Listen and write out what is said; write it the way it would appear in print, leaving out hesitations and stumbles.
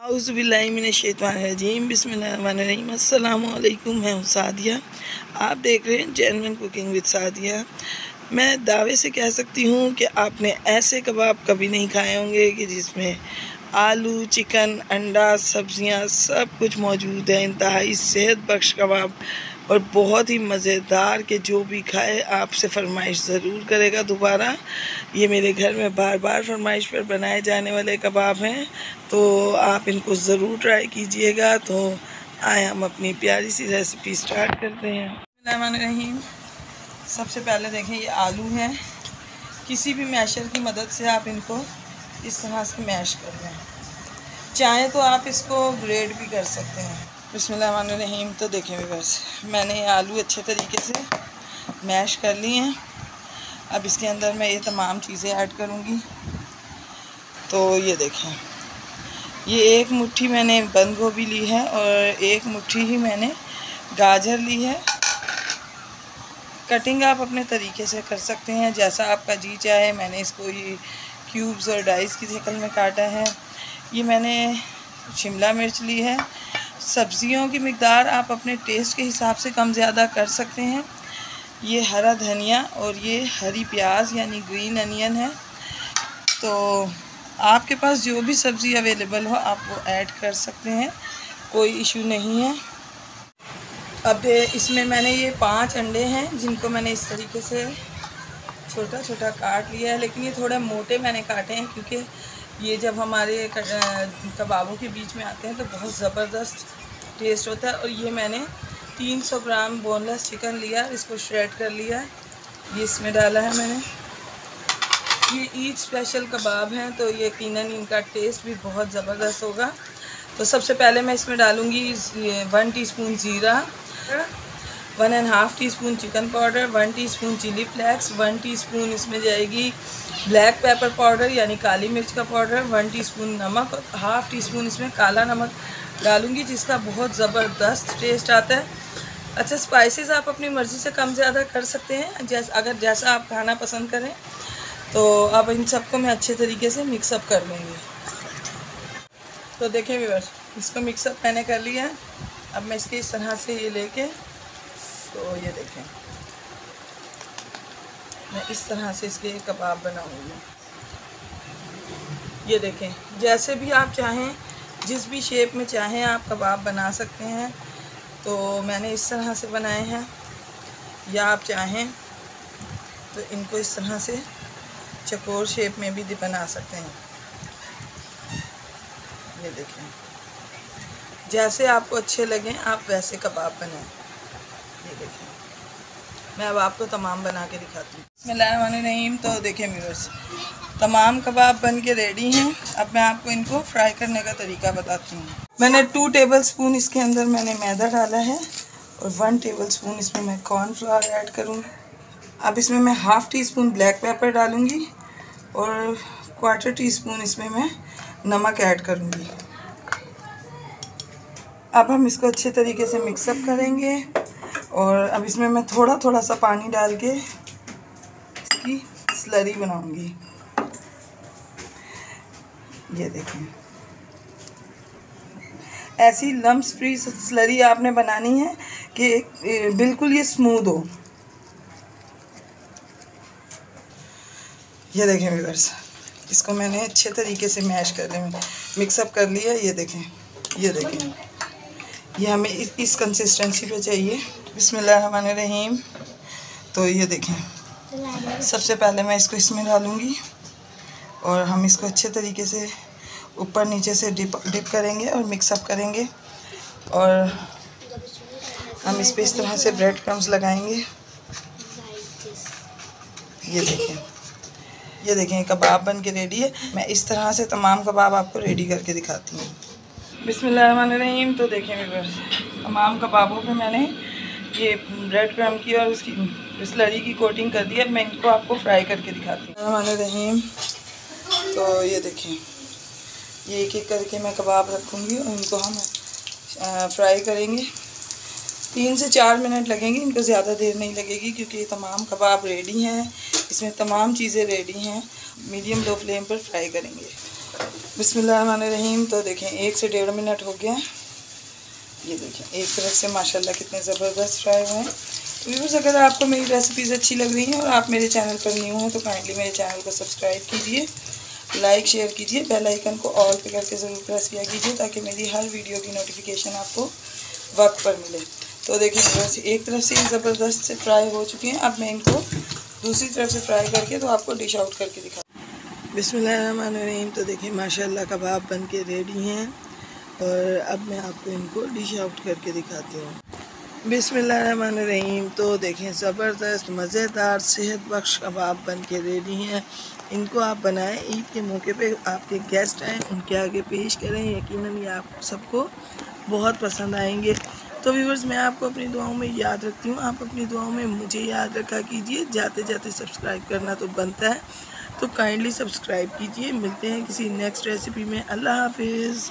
औज़ुबिल्लाहिमिनश्शैतानिर्रजीम बिस्मिल्लाहिर्रहमानिर्रहीम। अस्सलामु अलैकुम। मैं हूँ सादिया, आप देख रहे हैं जेन्युइन कुकिंग विद सादिया। मैं दावे से कह सकती हूँ कि आपने ऐसे कबाब कभी नहीं खाए होंगे कि जिसमें आलू, चिकन, अंडा, सब्जियाँ सब कुछ मौजूद है। इंतहाई सेहत बख्श कबाब और बहुत ही मज़ेदार के जो भी खाए आपसे फरमाइश ज़रूर करेगा दोबारा। ये मेरे घर में बार बार फरमाइश पर बनाए जाने वाले कबाब हैं, तो आप इनको ज़रूर ट्राई कीजिएगा। तो आए हम अपनी प्यारी सी रेसिपी स्टार्ट करते हैं। बिस्मिल्लाहिर्रहमानिर्रहीम। सबसे पहले देखें, ये आलू हैं। किसी भी मैशर की मदद से आप इनको इस तरह से मैश कर लें। चाहें तो आप इसको ग्रेड भी कर सकते हैं। बिस्मिल्लाहिर्रहमानिर्रहीम। तो देखें व्यूअर्स, मैंने आलू अच्छे तरीके से मैश कर लिए हैं। अब इसके अंदर मैं ये तमाम चीज़ें ऐड करूँगी। तो ये देखें, ये एक मुट्ठी मैंने बंद गोभी ली है और एक मुट्ठी ही मैंने गाजर ली है। कटिंग आप अपने तरीके से कर सकते हैं, जैसा आपका जी चाहे। मैंने इसको ये क्यूब्स और डाइस की शक्ल में काटा है। ये मैंने शिमला मिर्च ली है। सब्जियों की मिकदार आप अपने टेस्ट के हिसाब से कम ज़्यादा कर सकते हैं। ये हरा धनिया और ये हरी प्याज यानी ग्रीन अनियन है। तो आपके पास जो भी सब्ज़ी अवेलेबल हो आप वो ऐड कर सकते हैं, कोई इशू नहीं है। अब इसमें मैंने ये 5 अंडे हैं जिनको मैंने इस तरीके से छोटा छोटा काट लिया है, लेकिन ये थोड़े मोटे मैंने काटे हैं क्योंकि ये जब हमारे कबाबों के बीच में आते हैं तो बहुत ज़बरदस्त टेस्ट होता है। और ये मैंने 300 ग्राम बोनलेस चिकन लिया, इसको श्रेड कर लिया, ये इसमें डाला है मैंने। ये ईद स्पेशल कबाब हैं तो यकीनन इनका टेस्ट भी बहुत ज़बरदस्त होगा। तो सबसे पहले मैं इसमें डालूँगी 1 टीस्पून ज़ीरा, 1.5 teaspoon chicken powder, 1 teaspoon chilli flakes, 1 teaspoon इसमें जाएगी ब्लैक पेपर पाउडर यानी काली मिर्च का पाउडर, 1 टीस्पून नमक और हाफ़ टीस्पून इसमें काला नमक डालूँगी, जिसका बहुत ज़बरदस्त टेस्ट आता है। अच्छा, स्पाइसेस आप अपनी मर्ज़ी से कम ज़्यादा कर सकते हैं, जैसा आप खाना पसंद करें। तो अब इन सबको मैं अच्छे तरीके से मिक्सअप कर लूँगी। तो देखें व्यूअर्स, इसको मिक्सअप मैंने कर लिया है। अब मैं इसके इस तरह से ये लेके, तो ये देखें, मैं इस तरह से इसके कबाब बनाऊँगी। ये देखें, जैसे भी आप चाहें, जिस भी शेप में चाहें आप कबाब बना सकते हैं। तो मैंने इस तरह से बनाए हैं, या आप चाहें तो इनको इस तरह से चकोर शेप में भी बना सकते हैं। ये देखें, जैसे आपको अच्छे लगें आप वैसे कबाब बनाएं। ये देखें, मैं अब आपको तमाम बना के दिखाती हूँ। बिस्मिल्लाहिर्रहमानिर्रहीम। तो देखें व्यूअर्स, तमाम कबाब बन के रेडी हैं। अब मैं आपको इनको फ्राई करने का तरीका बताती हूँ। मैंने 2 टेबलस्पून इसके अंदर मैंने मैदा डाला है और 1 टेबलस्पून इसमें मैं कॉर्नफ्लावर ऐड करूँगी। अब इसमें मैं हाफ़ टीस्पून ब्लैक पेपर डालूँगी और 1/4 टीस्पून इसमें मैं नमक ऐड करूँगी। अब हम इसको अच्छे तरीके से मिक्सअप करेंगे और अब इसमें मैं थोड़ा थोड़ा सा पानी डाल के इसकी स्लरी बनाऊँगी। ये देखें, ऐसी लम्स फ्री स्लरी आपने बनानी है कि बिल्कुल ये स्मूथ हो। ये देखें व्यूअर्स, इसको मैंने अच्छे तरीके से मैश करने में मिक्सअप कर लिया। ये देखें, ये देखें, ये हमें इस कंसिस्टेंसी पे चाहिए। बिस्मिल्लाहिर्रहमानिर्रहीम। तो ये देखें, सबसे पहले मैं इसको इसमें डालूँगी और हम इसको अच्छे तरीके से ऊपर नीचे से डिप करेंगे और मिक्सअप करेंगे। और हम इस पर इस तरह से ब्रेड क्रम्स लगाएंगे। ये देखें, ये देखें, कबाब बन के रेडी है। मैं इस तरह से तमाम कबाब आपको रेडी करके दिखाती हूँ। बिस्मिल्लाहिर्रहमानिर्रहीम। तो देखें व्यूअर्स, तमाम कबाबों पे मैंने ये ब्रेड क्रम की और उसकी स्लरी की कोटिंग कर दी है। मैं इनको आपको फ्राई करके दिखाती हूँ। बिस्मिल्लाहिर्रहमानिर्रहीम। तो ये देखें, ये एक एक करके मैं कबाब रखूँगी और इनको हम फ्राई करेंगे। 3 से 4 मिनट लगेंगे, इनको ज़्यादा देर नहीं लगेगी क्योंकि ये तमाम कबाब रेडी हैं, इसमें तमाम चीज़ें रेडी हैं। मीडियम लो फ्लेम पर फ्राई करेंगे। बिस्मिल्लाहिर्रहमानिर्रहीम। तो देखें 1 से 1.5 मिनट हो गया। ये देखें एक तरफ से माशाल्लाह कितने ज़बरदस्त फ्राई हुए हैं। तो व्यूअर्स, अगर आपको मेरी रेसिपीज़ अच्छी लग रही हैं और आप मेरे चैनल पर न्यू हैं तो काइंडली मेरे चैनल को सब्सक्राइब कीजिए, लाइक शेयर कीजिए, बेल आइकन को ऑल पे करके ज़रूर प्रेस किया कीजिए ताकि मेरी हर वीडियो की नोटिफिकेशन आपको वक्त पर मिले। तो देखिए व्यूअर्स, एक तरफ से ज़बरदस्त से फ्राई हो चुकी हैं। अब मैं इनको दूसरी तरफ से फ्राई करके तो आपको डिश आउट करके दिखा। बिस्मिल्लाहिर्रहमानिर्रहीम। तो देखिए माशाल्लाह कबाब बन के रेडी हैं और अब मैं आपको इनको डिश आउट करके दिखाती हूँ। बिस्मिल्लाहिर्रहमानिर्रहीम। तो देखें ज़बरदस्त मज़ेदार सेहत बख्श कबाब बन के रेडी हैं। इनको आप बनाएं, ईद के मौके पे आपके गेस्ट आएँ उनके आगे पेश करें, यकीनन ये आप सबको बहुत पसंद आएंगे। तो व्यूअर्स, मैं आपको अपनी दुआओं में याद रखती हूँ, आप अपनी दुआओं में मुझे याद रखा कीजिए। जाते जाते सब्सक्राइब करना तो बनता है, तो काइंडली सब्सक्राइब कीजिए। मिलते हैं किसी नेक्स्ट रेसिपी में। अल्लाह हाफिज़।